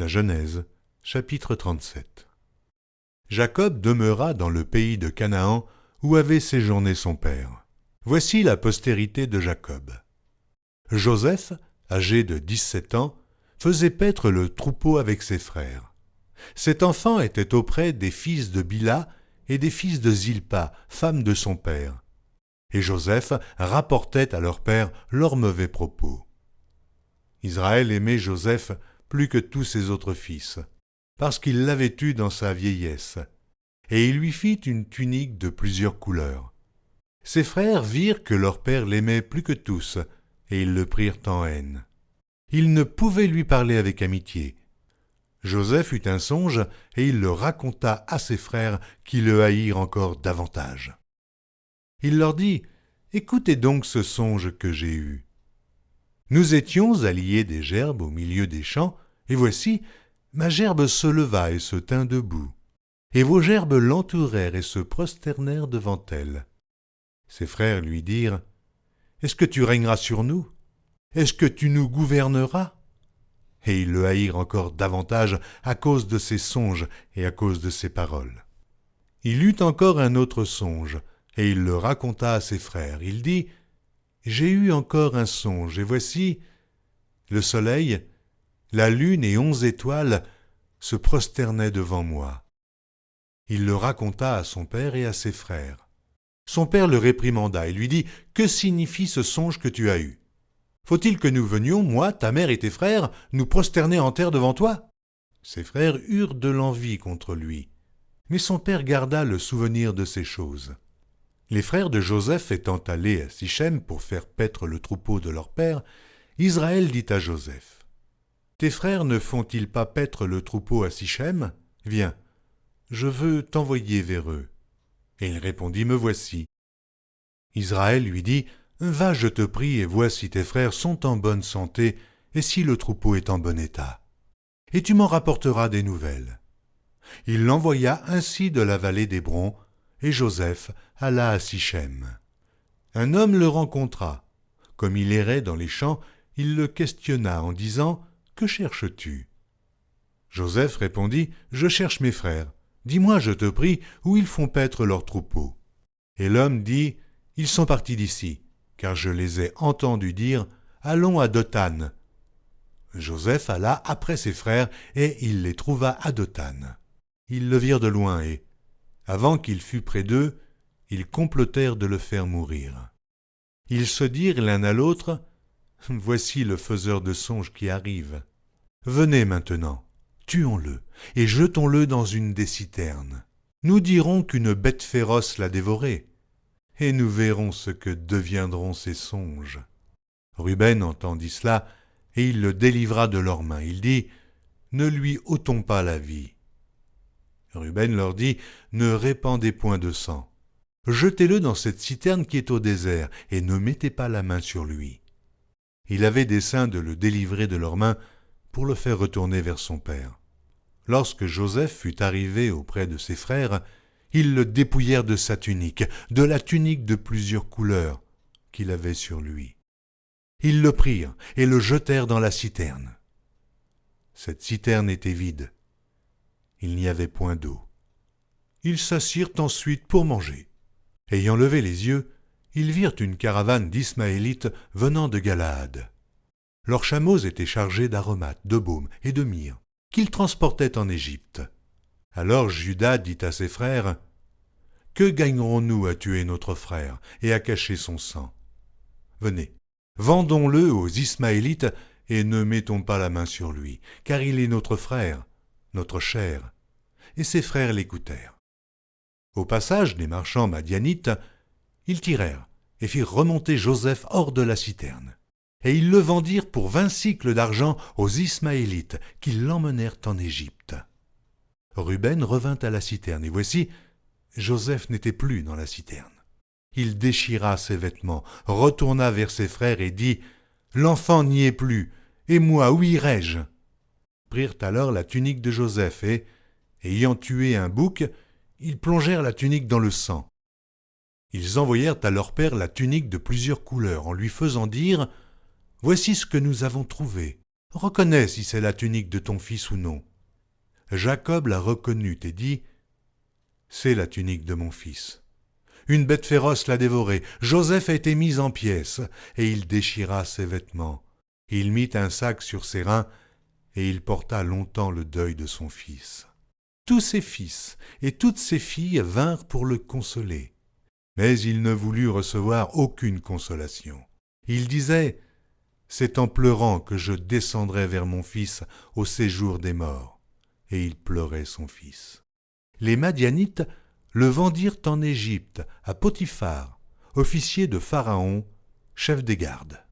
La Genèse, chapitre 37. Jacob demeura dans le pays de Canaan où avait séjourné son père. Voici la postérité de Jacob. Joseph, âgé de 17 ans, faisait paître le troupeau avec ses frères. Cet enfant était auprès des fils de Bila et des fils de Zilpa, femme de son père. Et Joseph rapportait à leur père leurs mauvais propos. Israël aimait Joseph plus que tous ses autres fils, parce qu'il l'avait eu dans sa vieillesse, et il lui fit une tunique de plusieurs couleurs. Ses frères virent que leur père l'aimait plus que tous, et ils le prirent en haine. Ils ne pouvaient lui parler avec amitié. Joseph eut un songe, et il le raconta à ses frères qui le haïrent encore davantage. Il leur dit « Écoutez donc ce songe que j'ai eu. Nous étions à lier des gerbes au milieu des champs, et voici, ma gerbe se leva et se tint debout. Et vos gerbes l'entourèrent et se prosternèrent devant elle. Ses frères lui dirent « Est-ce que tu régneras sur nous? Est-ce que tu nous gouverneras ?» Et ils le haïrent encore davantage à cause de ses songes et à cause de ses paroles. Il eut encore un autre songe, et il le raconta à ses frères. Il dit « J'ai eu encore un songe, et voici, le soleil, la lune et 11 étoiles se prosternaient devant moi. » Il le raconta à son père et à ses frères. Son père le réprimanda et lui dit « Que signifie ce songe que tu as eu? Faut-il que nous venions, moi, ta mère et tes frères, nous prosterner en terre devant toi ?» Ses frères eurent de l'envie contre lui, mais son père garda le souvenir de ces choses. Les frères de Joseph étant allés à Sichem pour faire paître le troupeau de leur père, Israël dit à Joseph « Tes frères ne font-ils pas paître le troupeau à Sichem? Viens, je veux t'envoyer vers eux. » Et il répondit « Me voici. » Israël lui dit « Va, je te prie, et vois si tes frères sont en bonne santé et si le troupeau est en bon état. Et tu m'en rapporteras des nouvelles. » Il l'envoya ainsi de la vallée d'Hébron, et Joseph alla à Sichem. Un homme le rencontra. Comme il errait dans les champs, il le questionna en disant « Que cherches-tu » Joseph répondit « Je cherche mes frères. Dis-moi, je te prie, où ils font paître leurs troupeaux. » Et l'homme dit « Ils sont partis d'ici, car je les ai entendus dire « Allons à Dothan. » Joseph alla après ses frères, et il les trouva à Dothan. Ils le virent de loin, et, avant qu'il fût près d'eux, ils complotèrent de le faire mourir. Ils se dirent l'un à l'autre « Voici le faiseur de songes qui arrive. Venez maintenant, tuons-le, et jetons-le dans une des citernes. Nous dirons qu'une bête féroce l'a dévoré, et nous verrons ce que deviendront ses songes. » Ruben entendit cela, et il le délivra de leurs mains. Il dit « Ne lui ôtons pas la vie. » Ruben leur dit « Ne répandez point de sang. Jetez-le dans cette citerne qui est au désert, et ne mettez pas la main sur lui. » Il avait dessein de le délivrer de leurs mains pour le faire retourner vers son père. Lorsque Joseph fut arrivé auprès de ses frères, ils le dépouillèrent de sa tunique, de la tunique de plusieurs couleurs qu'il avait sur lui. Ils le prirent et le jetèrent dans la citerne. Cette citerne était vide. Il n'y avait point d'eau. Ils s'assirent ensuite pour manger. Ayant levé les yeux, ils virent une caravane d'Ismaélites venant de Galaad. Leurs chameaux étaient chargés d'aromates, de baume et de myrrhe, qu'ils transportaient en Égypte. Alors Juda dit à ses frères « Que gagnerons-nous à tuer notre frère et à cacher son sang? Venez, vendons-le aux Ismaélites et ne mettons pas la main sur lui, car il est notre frère, notre chair. » Et ses frères l'écoutèrent. Au passage des marchands madianites, ils tirèrent et firent remonter Joseph hors de la citerne. Et ils le vendirent pour 20 sicles d'argent aux Ismaélites, qui l'emmenèrent en Égypte. Ruben revint à la citerne, et voici, Joseph n'était plus dans la citerne. Il déchira ses vêtements, retourna vers ses frères et dit « L'enfant n'y est plus, et moi, où irai-je » Prirent alors la tunique de Joseph, et, ayant tué un bouc, ils plongèrent la tunique dans le sang. Ils envoyèrent à leur père la tunique de plusieurs couleurs, en lui faisant dire « Voici ce que nous avons trouvé. Reconnais si c'est la tunique de ton fils ou non. » Jacob la reconnut et dit, « C'est la tunique de mon fils. » Une bête féroce l'a dévoré. Joseph a été mis en pièces, et il déchira ses vêtements. Il mit un sac sur ses reins, et il porta longtemps le deuil de son fils. Tous ses fils et toutes ses filles vinrent pour le consoler. Mais il ne voulut recevoir aucune consolation. Il disait, « C'est en pleurant que je descendrai vers mon fils au séjour des morts. » Et il pleurait son fils. Les Madianites le vendirent en Égypte à Potiphar, officier de Pharaon, chef des gardes.